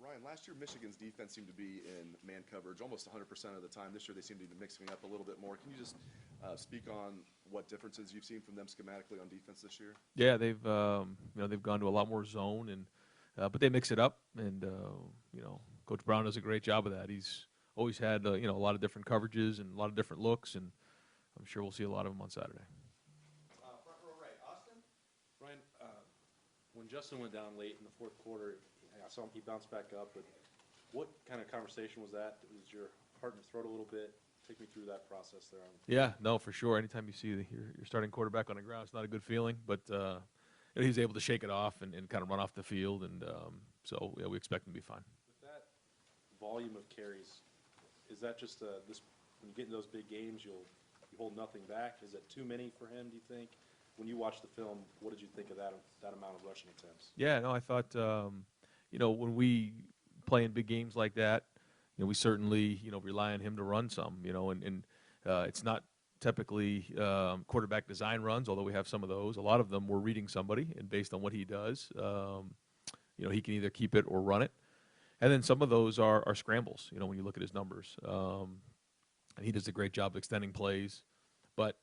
Ryan, last year Michigan's defense seemed to be in man coverage almost 100% of the time. This year they seem to be mixing it up a little bit more. Can you just speak on what differences you've seen from them schematically on defense this year? Yeah, they've gone to a lot more zone, and but they mix it up, and Coach Brown does a great job of that. He's always had a lot of different coverages and a lot of different looks, and I'm sure we'll see a lot of them on Saturday. Front row right, Austin. Ryan, when Justin went down late in the fourth quarter, I saw him, he bounced back up, but what kind of conversation was that? Was your heart in your throat a little bit? Take me through that process there. Yeah, no, for sure. Anytime you see your starting quarterback on the ground, it's not a good feeling, but he was able to shake it off and kind of run off the field, and so we expect him to be fine. With that volume of carries, is that just this when you get in those big games, you hold nothing back? Is it too many for him, do you think? When you watch the film, what did you think of that amount of rushing attempts? Yeah, no, I thought when we play in big games like that, we certainly rely on him to run some, and it's not typically quarterback design runs, although we have some of those. A lot of them we're reading somebody, and based on what he does, he can either keep it or run it. And then some of those are scrambles, when you look at his numbers. And he does a great job extending plays. But,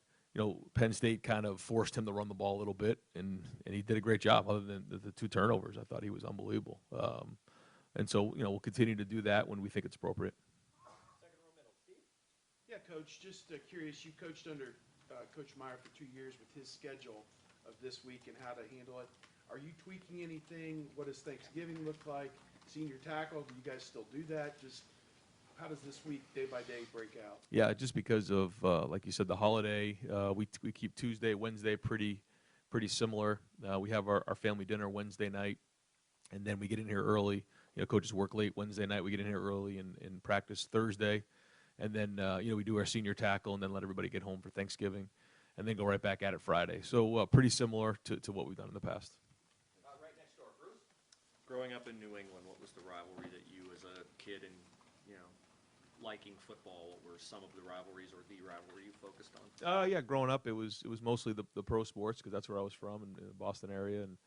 Penn State kind of forced him to run the ball a little bit, and he did a great job. Other than the 2 turnovers, I thought he was unbelievable. And so, we'll continue to do that when we think it's appropriate. Second row middle, Steve. Yeah, Coach, just curious, you coached under Coach Meyer for 2 years with his schedule of this week and how to handle it. Are you tweaking anything? What does Thanksgiving look like? Senior tackle, do you guys still do that? Just how does this week, day by day, break out? Yeah, just because of, like you said, the holiday, we keep Tuesday, Wednesday pretty similar. We have our family dinner Wednesday night, and then we get in here early. Coaches work late Wednesday night. We get in here early and practice Thursday. And then, we do our senior tackle and then let everybody get home for Thanksgiving and then go right back at it Friday. So pretty similar to what we've done in the past. Right next door, Bruce. Growing up in New England, what was the rivalry that you as a kid and, liking football, what were some of the rivalries or the rivalry you focused on? Yeah, growing up, it was mostly the pro sports because that's where I was from in the Boston area. And,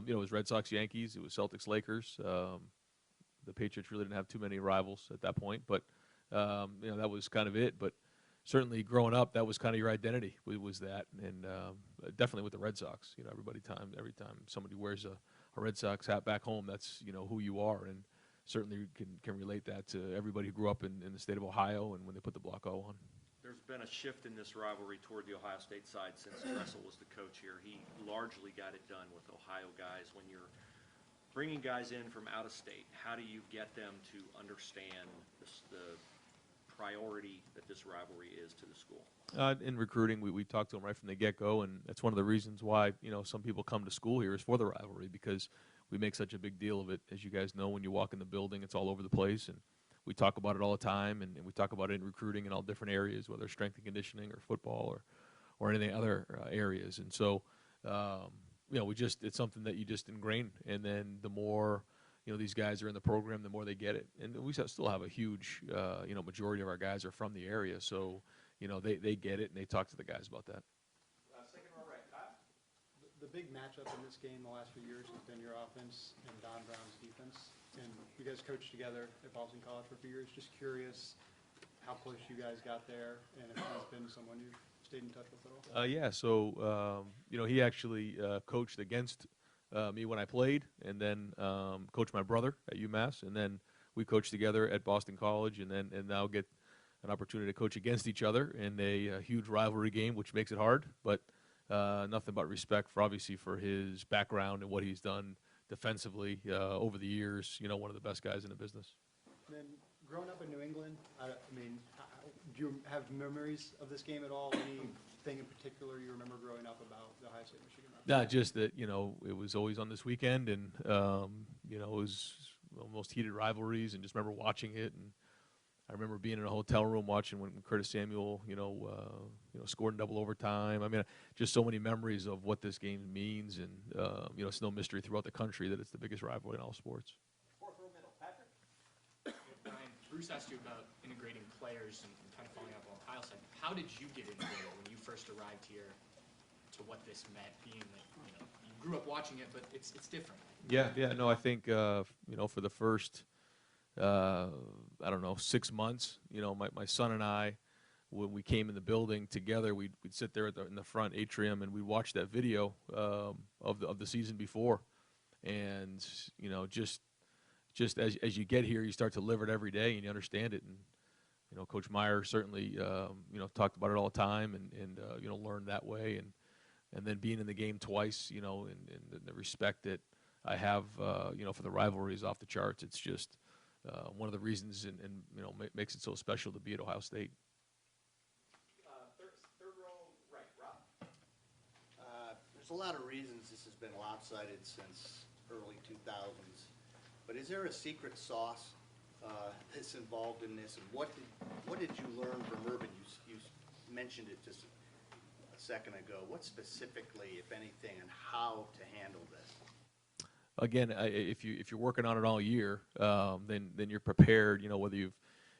it was Red Sox, Yankees. It was Celtics, Lakers. The Patriots really didn't have too many rivals at that point. But, that was kind of it. But certainly growing up, that was kind of your identity was that. And definitely with the Red Sox. Every time somebody wears a Red Sox hat back home, that's, who you are. And certainly can relate that to everybody who grew up in the state of Ohio and when they put the Block O on. There's been a shift in this rivalry toward the Ohio State side since Dressel was the coach here. He largely got it done with Ohio guys. When you're bringing guys in from out of state, how do you get them to understand the priority that this rivalry is to the school? In recruiting, we talked to them right from the get-go, and that's one of the reasons why some people come to school here is for the rivalry because we make such a big deal of it. As you guys know, when you walk in the building, it's all over the place, and we talk about it all the time, and we talk about it in recruiting in all different areas, whether it's strength and conditioning or football or anything other areas. And so, it's something that you just ingrain, and then the more these guys are in the program, the more they get it. And we still have a huge majority of our guys are from the area, so they get it and they talk to the guys about that. Second row right, Kyle. The big matchup in this game the last few years has been your offense and Don Brown's defense. And you guys coached together at Boston College for a few years. Just curious how close you guys got there and if he's been someone you've stayed in touch with at all. Yeah, so he actually coached against me when I played, and then coached my brother at UMass, and then we coached together at Boston College, and now get an opportunity to coach against each other in a huge rivalry game, which makes it hard, but nothing but respect for his background and what he's done defensively over the years. One of the best guys in the business. And then growing up in New England, do you have memories of this game at all? Anything in particular you remember growing up about the Ohio State-Michigan? Not just that, it was always on this weekend, and, it was almost heated rivalries, and just remember watching it. And I remember being in a hotel room watching when Curtis Samuel, scored in double overtime. Just so many memories of what this game means, and, it's no mystery throughout the country that it's the biggest rivalry in all sports. Fourth row middle, Patrick. Ryan, Bruce asked you about integrating players and kind of following up on Kyle's side. How did you get into it when you first arrived here to what this meant, being that you grew up watching it, but it's different. Yeah, no, I think for the first I don't know 6 months, my son and I, when we came in the building together, we'd sit there in the front atrium and we'd watch that video of the season before, and just as you get here, you start to live it every day and you understand it. And Coach Meyer certainly talked about it all the time, and learned that way, and then being in the game twice, and the respect that I have for the rivalry is off the charts. It's just one of the reasons, and makes it so special to be at Ohio State. Third row right, Rob. There's a lot of reasons this has been lopsided since early 2000s, but is there a secret sauce that's involved in this? And what did you learn from Urban? You mentioned it just a second ago. What specifically, if anything, and how to handle this? Again, if you're working on it all year, then you're prepared. Whether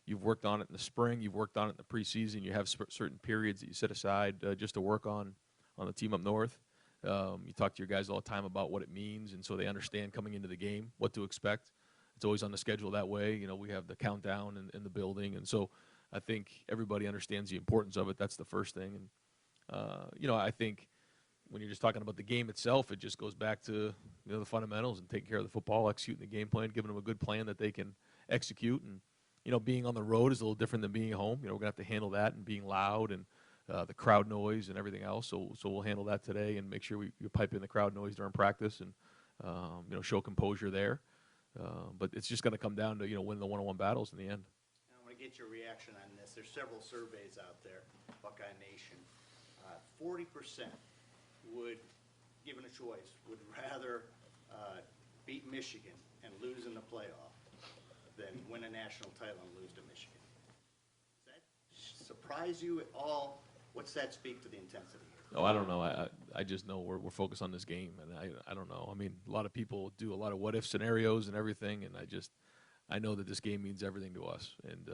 you've worked on it in the spring, you've worked on it in the preseason, you have certain periods that you set aside just to work on the team up north. You talk to your guys all the time about what it means, and so they understand coming into the game what to expect. It's always on the schedule that way. We have the countdown in the building, and so I think everybody understands the importance of it. That's the first thing, and I think when you're just talking about the game itself, it just goes back to the fundamentals and taking care of the football, executing the game plan, giving them a good plan that they can execute. And being on the road is a little different than being at home. We're gonna have to handle that, and being loud and the crowd noise and everything else. So we'll handle that today and make sure we pipe in the crowd noise during practice and show composure there. But it's just gonna come down to winning the one-on-one battles in the end. I want to get your reaction on this. There's several surveys out there, Buckeye Nation. 40% would, given a choice, would rather beat Michigan and lose in the playoff than win a national title and lose to Michigan. Does that surprise you at all? What's that speak to the intensity here? Oh, I don't know. I just know we're focused on this game, and I don't know. I mean, a lot of people do a lot of what-if scenarios and everything, and I know that this game means everything to us, and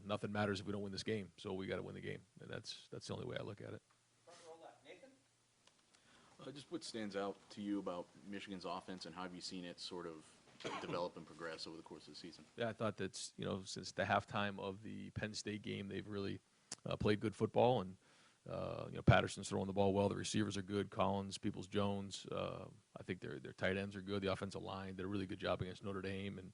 nothing matters if we don't win this game. So we got to win the game, and that's the only way I look at it. Front row left, Nathan. Just what stands out to you about Michigan's offense, and how have you seen it sort of develop and progress over the course of the season? Yeah, I thought that's since the halftime of the Penn State game, they've really played good football, and Patterson's throwing the ball well. The receivers are good. Collins, Peoples-Jones. I think their tight ends are good. The offensive line did a really good job against Notre Dame, and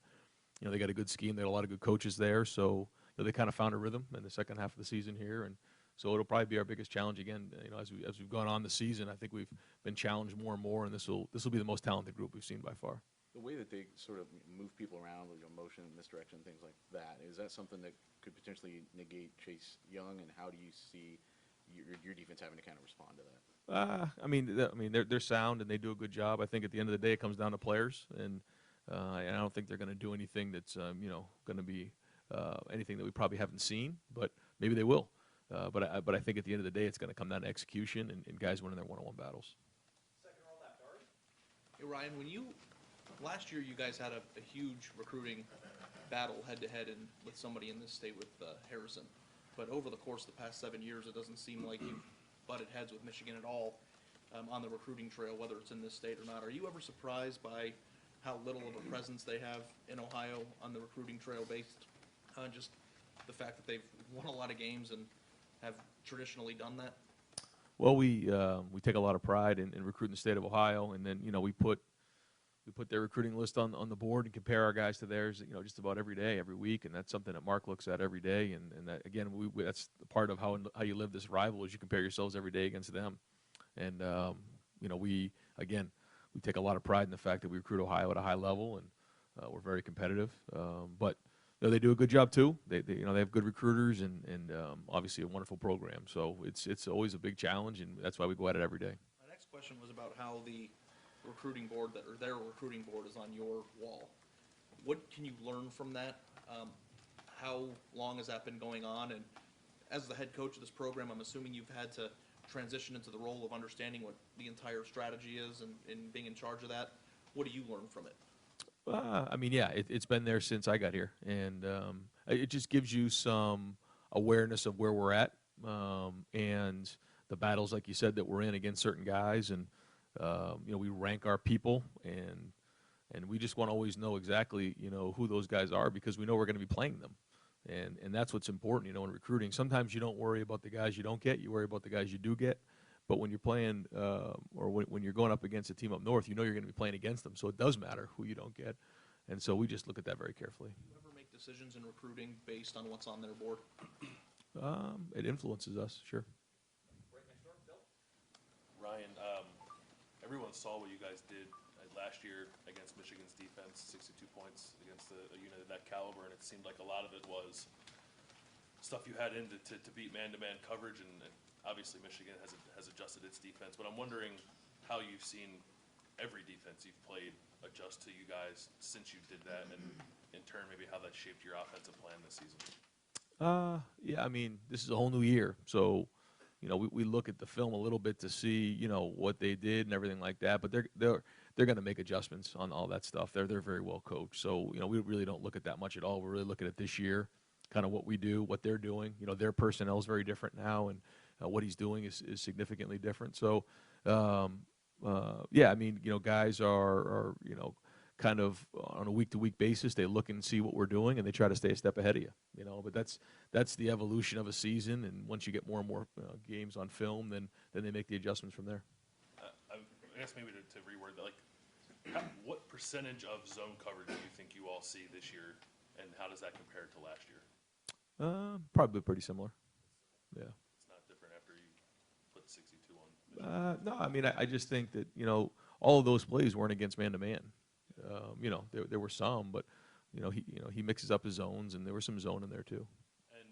they got a good scheme. They had a lot of good coaches there, so they kind of found a rhythm in the second half of the season here, and so it'll probably be our biggest challenge again. As we've gone on the season, I think we've been challenged more and more, and this will be the most talented group we've seen by far. The way that they sort of move people around, motion, misdirection, things like that, is that something that could potentially negate Chase Young, and how do you see your defense having to kind of respond to that? They're sound and they do a good job. I think at the end of the day, it comes down to players, and I don't think they're going to do anything that's going to be anything that we probably haven't seen, but maybe they will. But I think at the end of the day, it's going to come down to execution and guys winning their one-on-one battles. Second row left, Ari. Hey, Ryan, last year you guys had a huge recruiting battle head-to-head with somebody in this state with Harrison. But over the course of the past 7 years, it doesn't seem like you've butted heads with Michigan at all on the recruiting trail, whether it's in this state or not. Are you ever surprised by how little of a presence they have in Ohio on the recruiting trail, based on just the fact that they've won a lot of games and have traditionally done that? Well, we take a lot of pride in recruiting the state of Ohio, and then we put their recruiting list on the board and compare our guys to theirs, just about every day, every week, and that's something that Mark looks at every day, and that, again, that's part of how you live this rival, is you compare yourselves every day against them, and we take a lot of pride in the fact that we recruit Ohio at a high level, and we're very competitive, but they do a good job too. They have good recruiters and obviously a wonderful program, so it's always a big challenge, and that's why we go at it every day. My next question was about how the recruiting board, or their recruiting board, is on your wall. What can you learn from that? How long has that been going on? And as the head coach of this program, I'm assuming you've had to transition into the role of understanding what the entire strategy is and being in charge of that. What do you learn from it? It's been there since I got here, and it just gives you some awareness of where we're at, and the battles, like you said, that we're in against certain guys, and we rank our people, and we just want to always know exactly who those guys are because we know we're going to be playing them, and that's what's important, in recruiting. Sometimes you don't worry about the guys you don't get; you worry about the guys you do get. But when you're playing, or when you're going up against a team up north, you're going to be playing against them, so it does matter who you don't get, and so we just look at that very carefully. Do you ever make decisions in recruiting based on what's on their board? It influences us, sure. Right next door, Bill? Ryan, everyone saw what you guys did last year against Michigan's defense, 62 points against a unit of that caliber, and it seemed like a lot of it was stuff you had in to beat man-to-man coverage, and obviously Michigan has adjusted its defense. But I'm wondering how you've seen every defense you've played adjust to you guys since you did that, and in turn maybe how that shaped your offensive plan this season. Yeah, I mean, this is a whole new year, so we look at the film a little bit to see what they did and everything like that. But they're going to make adjustments on all that stuff. They're very well coached, so we really don't look at that much at all. We're really looking at this year, kind of what we do, what they're doing. Their personnel is very different now, and what he's doing is significantly different. So, yeah, I mean, guys are kind of on a week-to-week basis, they look and see what we're doing, and they try to stay a step ahead of you. But that's the evolution of a season, and once you get more and more games on film, then they make the adjustments from there. I guess maybe to reword that, what percentage of zone coverage do you think you all see this year, and how does that compare to last year? Probably pretty similar. Yeah. It's not different after you put 62 on Michigan. No, I mean, I just think that all of those plays weren't against man-to-man. There were some, but he mixes up his zones, and there was some zone in there too. And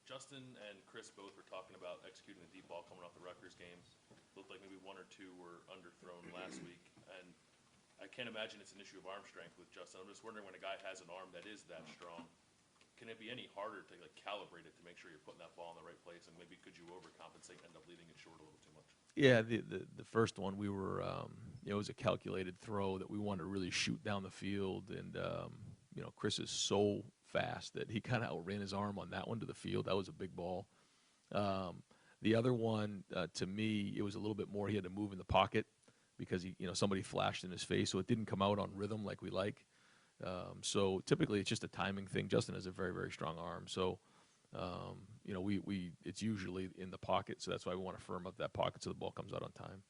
Justin and Chris both were talking about executing the deep ball coming off the Rutgers game. Looked like maybe one or two were underthrown last week, and I can't imagine it's an issue of arm strength with Justin. I'm just wondering, when a guy has an arm that is that strong, can it be any harder to calibrate it to make sure you're putting that ball in the right place, and maybe could you overcompensate and end up leaving it short a little too much? Yeah, the first one we were, it was a calculated throw that we wanted to really shoot down the field, and Chris is so fast that he kind of outran his arm on that one to the field. That was a big ball. The other one, to me, it was a little bit more. He had to move in the pocket because somebody flashed in his face, so it didn't come out on rhythm like we like. So typically it's just a timing thing. Justin has a very, very strong arm, so it's usually in the pocket, so that's why we want to firm up that pocket so the ball comes out on time.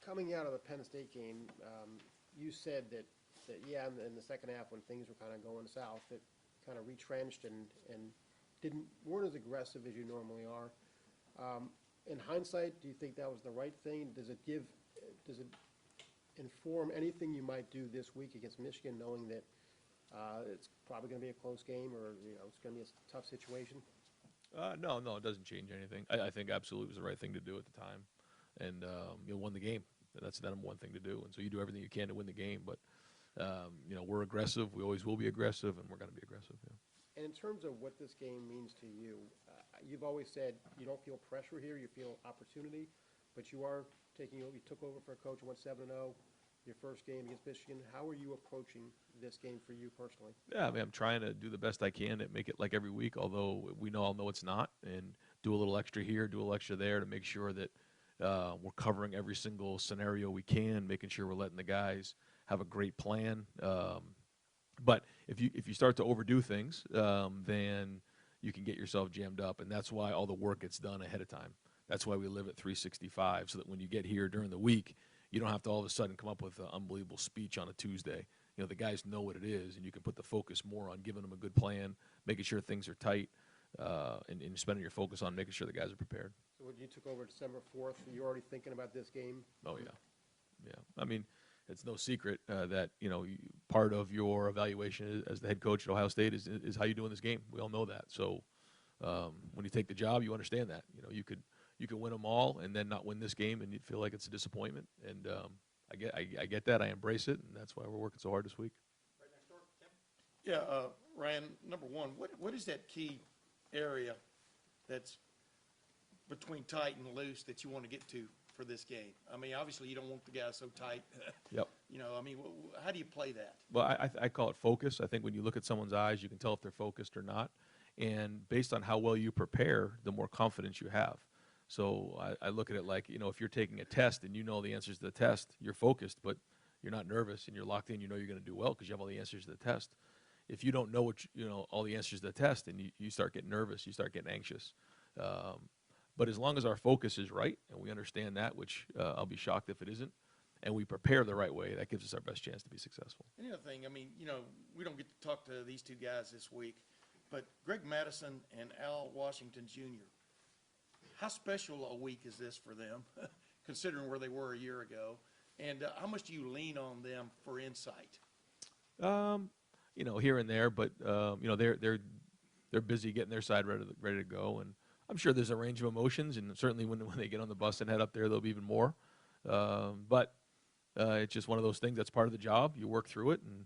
Coming out of the Penn State game, you said that yeah, in the second half when things were kind of going south, it kind of retrenched and weren't as aggressive as you normally are. In hindsight, do you think that was the right thing? Does it inform anything you might do this week against Michigan, knowing that it's probably going to be a close game, or it's going to be a tough situation? No, it doesn't change anything. I think absolutely it was the right thing to do at the time, and won the game. That's the number one thing to do, and so you do everything you can to win the game. But we're aggressive. We always will be aggressive, and we're going to be aggressive. Yeah. And in terms of what this game means to you, you've always said you don't feel pressure here, you feel opportunity, but you took over for a coach and went 7-0, your first game against Michigan. How are you approaching this game for you personally? Yeah, I mean, I'm trying to do the best I can to make it like every week, although we all know it's not, and do a little extra here, do a little extra there to make sure that we're covering every single scenario we can, making sure we're letting the guys have a great plan. But if you start to overdo things, then you can get yourself jammed up, and that's why all the work gets done ahead of time. That's why we live at 365, so that when you get here during the week, you don't have to all of a sudden come up with an unbelievable speech on a Tuesday. The guys know what it is, and you can put the focus more on giving them a good plan, making sure things are tight, and spending your focus on making sure the guys are prepared. So when you took over December 4th, you're already thinking about this game? Oh, yeah. I mean, it's no secret that, part of your evaluation as the head coach at Ohio State is how you do in this game. We all know that. So when you take the job, you understand that. You could win them all and then not win this game, and you'd feel like it's a disappointment. And I get that. I embrace it, and that's why we're working so hard this week. Right next door, Tim? Yeah, Ryan, number one, what is that key area that's between tight and loose that you want to get to for this game? I mean, obviously you don't want the guys so tight. Yep. I mean, how do you play that? Well, I call it focus. I think when you look at someone's eyes, you can tell if they're focused or not. And based on how well you prepare, the more confidence you have. So I look at it like, if you're taking a test and you know the answers to the test, you're focused, but you're not nervous and you're locked in. You know you're going to do well because you have all the answers to the test. If you don't know all the answers to the test, and you start getting nervous, you start getting anxious. But as long as our focus is right and we understand that, which I'll be shocked if it isn't, and we prepare the right way, that gives us our best chance to be successful. And the other thing, I mean, we don't get to talk to these two guys this week, but Greg Madison and Al Washington Jr., how special a week is this for them, considering where they were a year ago? And how much do you lean on them for insight? Here and there, but they're busy getting their side ready to go, and I'm sure there's a range of emotions, and certainly when they get on the bus and head up there, there'll be even more. But it's just one of those things that's part of the job. You work through it, and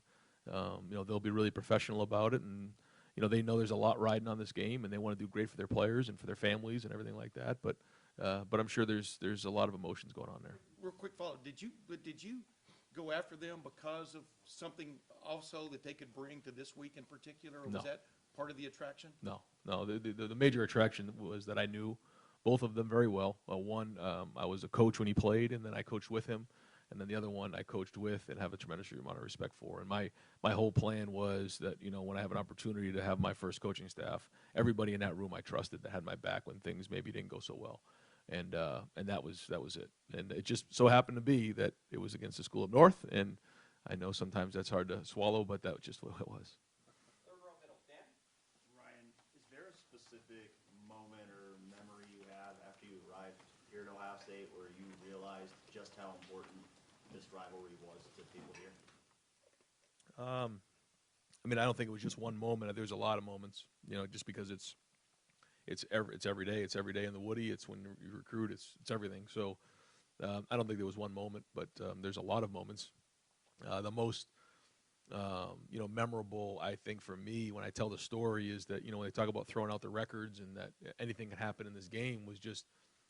they'll be really professional about it, and they know there's a lot riding on this game, and they want to do great for their players and for their families and everything like that. But I'm sure there's a lot of emotions going on there. Real quick follow. Did you go after them because of something also that they could bring to this week in particular, or was No. that part of the attraction? No. The major attraction was that I knew both of them very well. One, I was a coach when he played, and then I coached with him. And then the other one I coached with and have a tremendous amount of respect for. And my whole plan was that, when I have an opportunity to have my first coaching staff, everybody in that room I trusted that had my back when things maybe didn't go so well. And that was it. And it just so happened to be that it was against the School of North. And I know sometimes that's hard to swallow, but that was just what it was. Third row middle, Dan? Ryan, is there a specific moment or memory you have after you arrived here at Ohio State where you realized just how important this rivalry was to people here? I don't think it was just one moment. There's a lot of moments, just because it's every day. It's every day in the Woody. It's when you recruit. It's everything. So I don't think there was one moment, but there's a lot of moments. The most memorable, I think, for me when I tell the story is that, when they talk about throwing out the records and that anything can happen in this game was just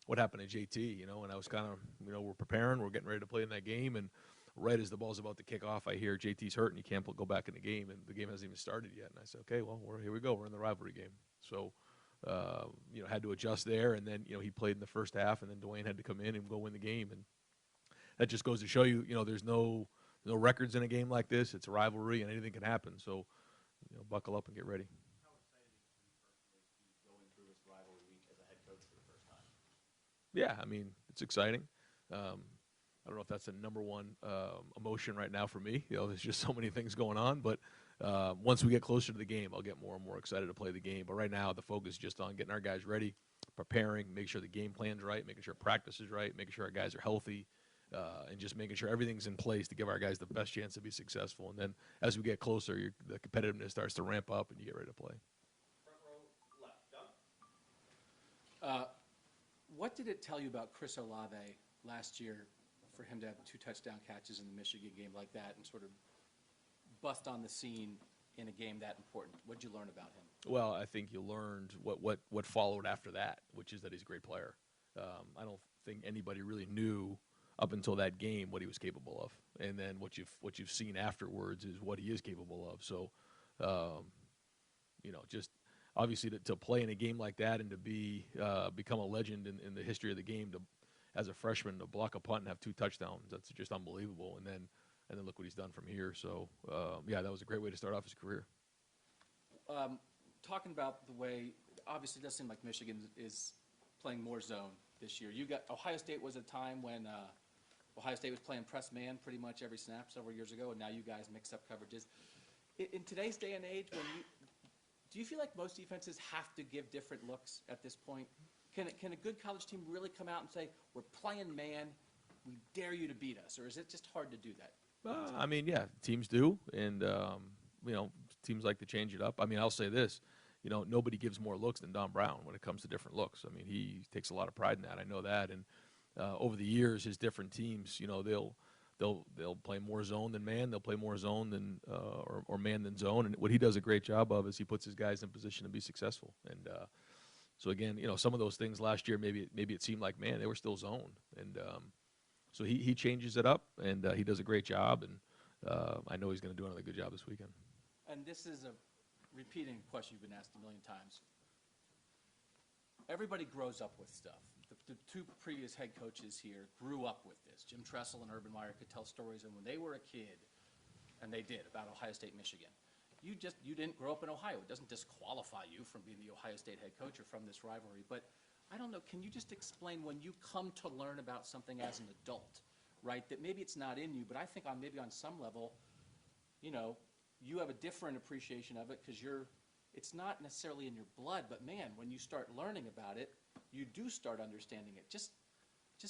what happened at JT, and I was kind of, we're preparing, we're getting ready to play in that game, and right as the ball's about to kick off, I hear JT's hurt and he can't go back in the game, and the game hasn't even started yet. And I said, okay, well, here we go. We're in the rivalry game. So, had to adjust there, and then, he played in the first half, and then Dwayne had to come in and go win the game. And that just goes to show you, there's no records in a game like this. It's a rivalry, and anything can happen. So, buckle up and get ready. How excited is it for you personally to be going through this rivalry week as a head coach for the first time? Yeah, it's exciting. I don't know if that's the number one emotion right now for me. There's just so many things going on. But once we get closer to the game, I'll get more and more excited to play the game. But right now, the focus is just on getting our guys ready, preparing, make sure the game plan's right, making sure practice is right, making sure our guys are healthy, and just making sure everything's in place to give our guys the best chance to be successful. And then as we get closer, the competitiveness starts to ramp up, and you get ready to play. Front row left, Doug? What did it tell you about Chris Olave last year for him to have 2 touchdown catches in the Michigan game like that and sort of bust on the scene in a game that important? What did you learn about him? Well, I think you learned what followed after that, which is that he's a great player. I don't think anybody really knew up until that game what he was capable of, and then what you've seen afterwards is what he is capable of. So, just obviously to play in a game like that and to become a legend in the history of the game, as a freshman to block a punt and have 2 touchdowns, that's just unbelievable. And then look what he's done from here. So that was a great way to start off his career. Talking about the way, obviously it does seem like Michigan is playing more zone this year. Ohio State was a time when Ohio State was playing press man pretty much every snap several years ago, and now you guys mix up coverages. In today's day and age, do you feel like most defenses have to give different looks at this point? Can a good college team really come out and say, we're playing man, we dare you to beat us, or is it just hard to do that? Yeah, teams do, and teams like to change it up. I'll say this, nobody gives more looks than Don Brown when it comes to different looks. He takes a lot of pride in that. I know that, and over the years, his different teams, they'll play more zone than man. They'll play more zone than or man than zone. And what he does a great job of is he puts his guys in position to be successful. And so again, some of those things last year, maybe it seemed like, man, they were still zone. And so he changes it up, and he does a great job. And I know he's going to do another good job this weekend. And this is repeating a question you've been asked a million times. Everybody grows up with stuff. The two previous head coaches here grew up with this. Jim Tressel and Urban Meyer could tell stories of when they were a kid, and they did, about Ohio State, Michigan. You didn't grow up in Ohio. It doesn't disqualify you from being the Ohio State head coach or from this rivalry. But I don't know, can you just explain when you come to learn about something as an adult, right, that maybe it's not in you, but I think maybe on some level, you know, you have a different appreciation of it because it's not necessarily in your blood, but man, when you start learning about it, you do start understanding it. Just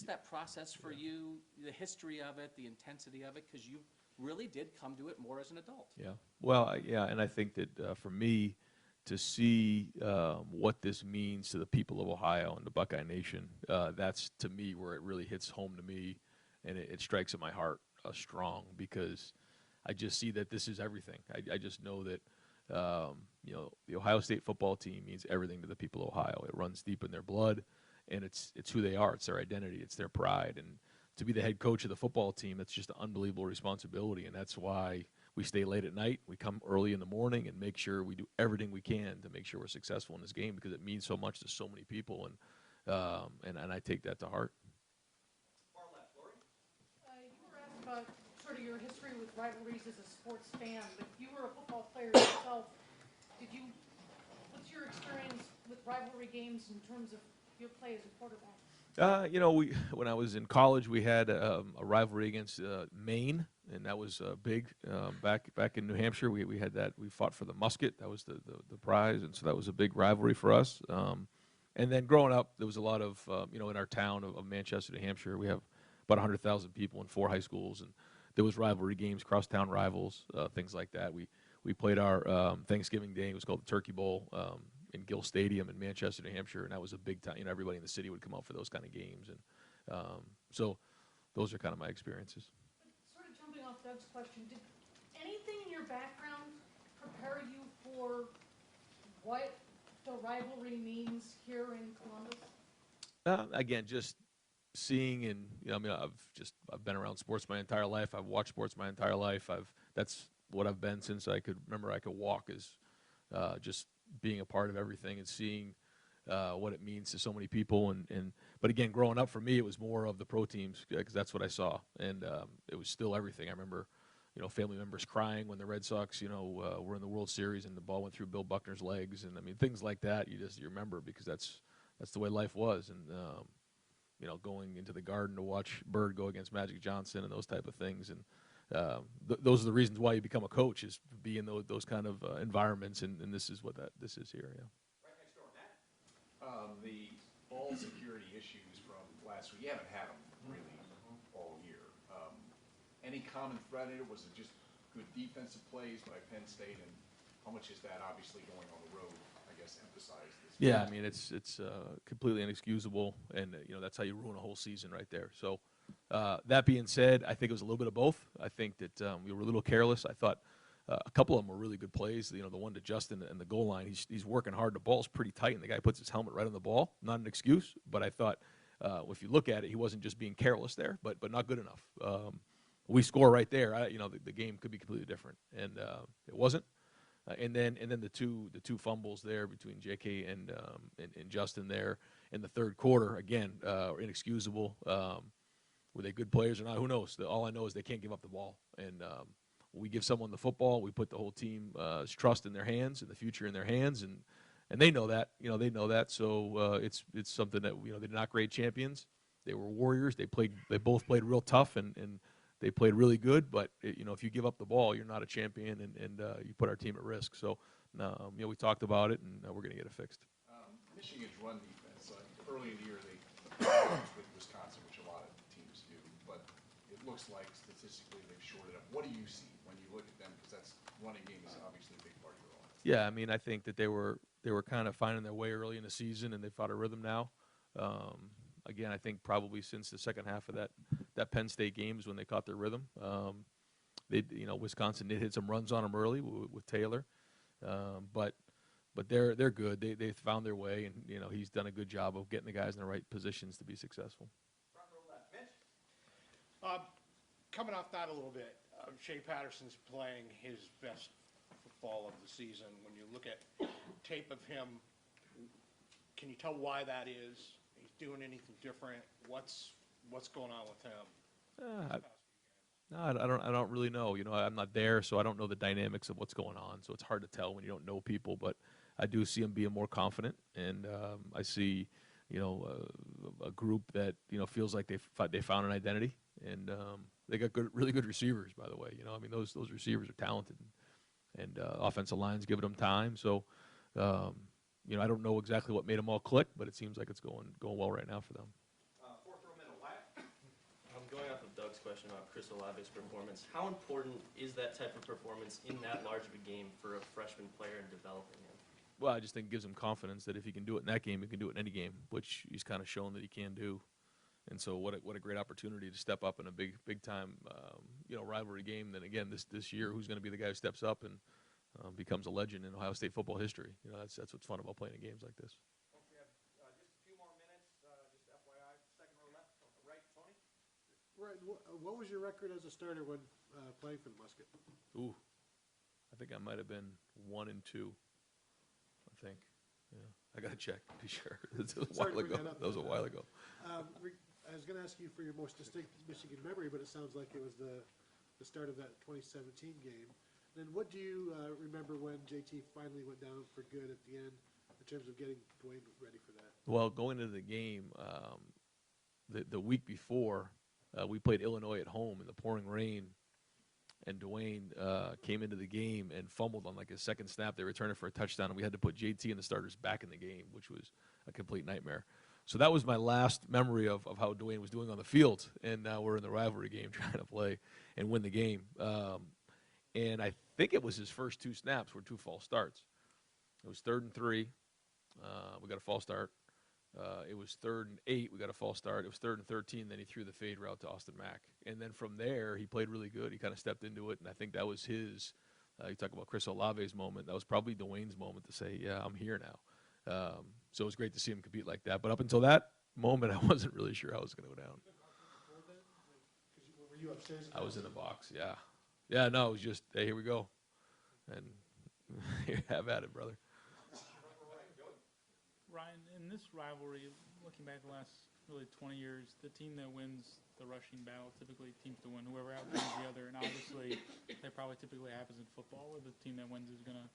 that process for you, the history of it, the intensity of it, because you really did come to it more as an adult. Yeah. Well, yeah, and I think that for me, to see what this means to the people of Ohio and the Buckeye Nation, that's, to me, where it really hits home to me, and it strikes at my heart strong, because I just see that this is everything. I just know that, you know, the Ohio State football team means everything to the people of Ohio. It runs deep in their blood, and it's who they are. It's their identity. It's their pride. And to be the head coach of the football team, that's just an unbelievable responsibility, and that's why we stay late at night. We come early in the morning and make sure we do everything we can to make sure we're successful in this game, because it means so much to so many people, and I take that to heart. Far left, Lori. You were asked about sort of your history with rivalries as a sports fan, but you were a football player yourself. What's your experience with rivalry games in terms of your play as a quarterback? You know, when I was in college, we had a rivalry against Maine, and that was big. Back in New Hampshire, we had that. We fought for the musket. That was the prize, and so that was a big rivalry for us. And then growing up, there was a lot of, you know, in our town of Manchester, New Hampshire, we have about 100,000 people in 4 high schools, and there was rivalry games, crosstown rivals, things like that. We played our Thanksgiving Day. It was called the Turkey Bowl. In Gill Stadium in Manchester, New Hampshire, and that was a big time. You know, everybody in the city would come out for those kind of games, and so those are kind of my experiences. Sort of jumping off Doug's question, did anything in your background prepare you for what the rivalry means here in Columbus? Again, just seeing, and you know, I mean, I've been around sports my entire life. I've watched sports my entire life. That's what I've been since I could remember. I could walk. Is just being a part of everything and seeing what it means to so many people. But again, growing up for me, it was more of the pro teams, because that's what I saw, and it was still everything. I remember, you know, family members crying when the Red Sox, you know, were in the World Series and the ball went through Bill Buckner's legs, and I mean things like that. You remember, because that's the way life was, and you know, going into the Garden to watch Bird go against Magic Johnson and those type of things, and those are the reasons why you become a coach, is to be in those kind of environments, and this is what this is here. Yeah. Right next door, Matt. The ball security issues from last week, you haven't had them really all year. Any common thread in it? Was it just good defensive plays by Penn State, and how much is that obviously going on the road, I guess, emphasized this? Yeah, I mean, it's completely inexcusable, and you know, that's how you ruin a whole season right there. So that being said, I think it was a little bit of both. I think that we were a little careless. I thought a couple of them were really good plays. You know, the one to Justin and the goal line, he's working hard. The ball's pretty tight, and the guy puts his helmet right on the ball. Not an excuse, but I thought if you look at it, he wasn't just being careless there, but not good enough. We score right there. You know, the game could be completely different, and it wasn't. And then the two fumbles there between J.K. and Justin there in the third quarter, again, inexcusable. Were they good players or not? Who knows? All I know is they can't give up the ball. And we give someone the football, we put the whole team's trust in their hands and the future in their hands, and they know that. You know, they know that. So it's something that, you know, they're not great champions. They were warriors. They both played real tough, and they played really good. But you know, if you give up the ball, you're not a champion, and you put our team at risk. So you know, we talked about it, and we're going to get it fixed. Michigan's run defense, early in the year they with Wisconsin, which a lot of teams do, but it looks like statistically they've shorted up. What do you see when you look at them? Because that's running game is obviously a big part of your offense. Yeah, I mean, I think that they were kind of finding their way early in the season, and they've found a rhythm now. Again, I think probably since the second half of that Penn State game is when they caught their rhythm. You know, Wisconsin did hit some runs on them early with Taylor, but they're good. They found their way, and you know, he's done a good job of getting the guys in the right positions to be successful. Front row left, Mitch. Coming off that a little bit, Shea Patterson's playing his best fall of the season. When you look at tape of him, can you tell why that is? He's doing anything different? What's going on with him? No, I don't really know. You know, I'm not there, so I don't know the dynamics of what's going on. So it's hard to tell when you don't know people. But I do see him being more confident, and I see, you know, a group that feels like they found an identity, and they got really good receivers, by the way. You know, I mean those receivers are talented, and offensive line's giving them time. So, I don't know exactly what made them all click, but it seems like it's going well right now for them. Fourth row middle, Wyatt. I'm going off of Doug's question about Chris Olave's performance. How important is that type of performance in that large of a game for a freshman player and developing him? Well, I just think it gives him confidence that if he can do it in that game, he can do it in any game, which he's kind of shown that he can do. And so, what a great opportunity to step up in a big time rivalry game. Then again, this year, who's going to be the guy who steps up and becomes a legend in Ohio State football history? You know, that's what's fun about playing in games like this. Folks, we have just a few more minutes. Just FYI, second row left, right, Tony. Right. What was your record as a starter when playing for the Musket? Ooh, I think I might have been 1-2. I think. Yeah, I got to check to be sure. It was a while ago. That was a while ago. I was going to ask you for your most distinct Michigan memory, but it sounds like it was the start of that 2017 game. Then what do you remember when JT finally went down for good at the end in terms of getting Dwayne ready for that? Well, going into the game, the week before, we played Illinois at home in the pouring rain, and Dwayne came into the game and fumbled on like his second snap. They returned it for a touchdown, and we had to put JT and the starters back in the game, which was a complete nightmare. So that was my last memory of how Dwayne was doing on the field, and now we're in the rivalry game trying to play and win the game. And I think it was his first 2 snaps were 2 false starts. It was 3rd and 3. We got a false start. It was 3rd and 8. We got a false start. It was 3rd and 13. Then he threw the fade route to Austin Mack. And then from there, he played really good. He kind of stepped into it, and I think that was his. You talk about Chris Olave's moment. That was probably Dwayne's moment to say, yeah, I'm here now. So it was great to see him compete like that. But up until that moment, I wasn't really sure how it was going to go down. Were you upstairs? I was in the box, yeah. Yeah, no, it was just, hey, here we go. And have at it, brother. Ryan, in this rivalry, looking back the last really 20 years, the team that wins the rushing battle typically teams to win. Whoever outgains the other, and obviously that probably typically happens in football, where the team that wins is going to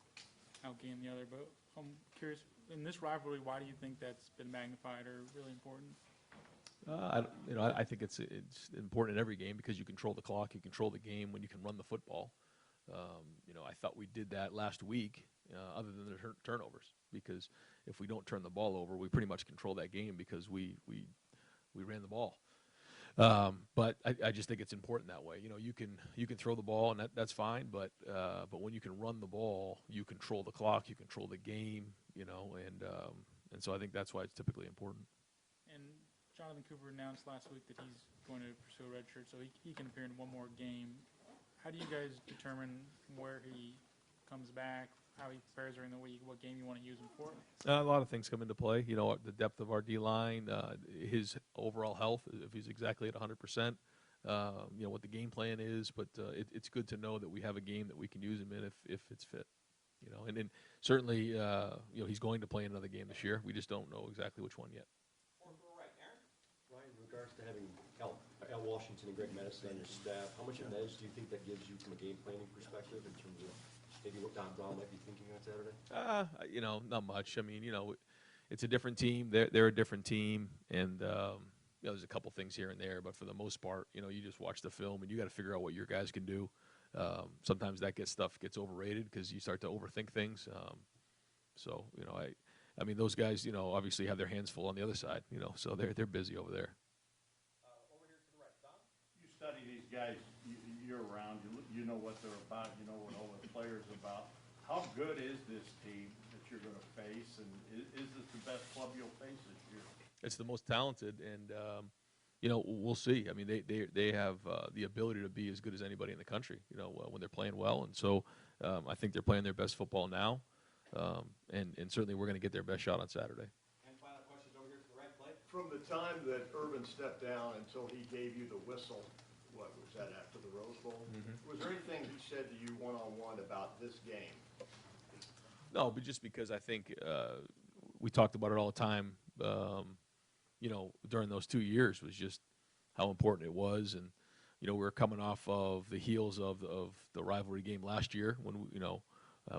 outgain the other. But I'm curious, in this rivalry, why do you think that's been magnified or really important? I think it's important in every game because you control the clock, you control the game when you can run the football. I thought we did that last week, other than the turnovers, because if we don't turn the ball over, we pretty much control that game because we ran the ball. But I just think it's important that way. You can throw the ball and that's fine, but when you can run the ball, you control the clock, you control the game, and so I think that's why it's typically important. And Jonathan Cooper announced last week that he's going to pursue a red shirt, so he can appear in one more game. How do you guys determine where he comes back, how he fares during the week, what game you want to use him for? A lot of things come into play. The depth of our D-line, his overall health, if he's exactly at 100%, what the game plan is. But it's good to know that we have a game that we can use him in if it's fit. And then certainly, he's going to play another game this year. We just don't know exactly which one yet. Ryan, in regards to having Al Washington and Greg Madison on your staff, how much advantage do you think that gives you from a game planning perspective in terms of maybe what Don Brown might be thinking on Saturday? Not much. I mean, it's a different team. They're a different team, and there's a couple things here and there, but for the most part, you just watch the film and you got to figure out what your guys can do. Sometimes that stuff gets overrated because you start to overthink things. I mean, those guys, obviously have their hands full on the other side, so they're busy over there. Over here to the right, Don. You study these guys year-round. You know what they're about. You know what all the players are about. How good is this team that you're going to face, and is this the best club you'll face this year? It's the most talented, and we'll see. I mean, they have the ability to be as good as anybody in the country, when they're playing well, and so I think they're playing their best football now, and certainly we're going to get their best shot on Saturday. And final questions over here to the right, Blake. From the time that Urban stepped down until he gave you the whistle, what was that, after the Rose Bowl? Was there anything he said to you one-on-one about this game? No, but just because I think we talked about it all the time, you know, during those 2 years was just how important it was. And, you know, we were coming off of the heels of the rivalry game last year when, you know,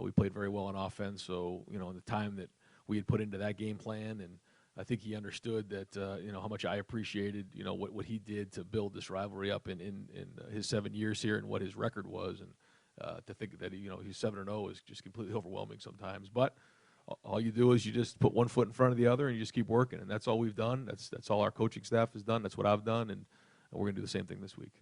we played very well on offense. So, you know, in the time that we had put into that game plan, and I think he understood that, you know, how much I appreciated, you know, what he did to build this rivalry up in his 7 years here and what his record was. And to think that, you know, he's 7-0 is just completely overwhelming sometimes. But all you do is you just put one foot in front of the other and you just keep working. And that's all we've done. That's all our coaching staff has done. That's what I've done. And we're going to do the same thing this week.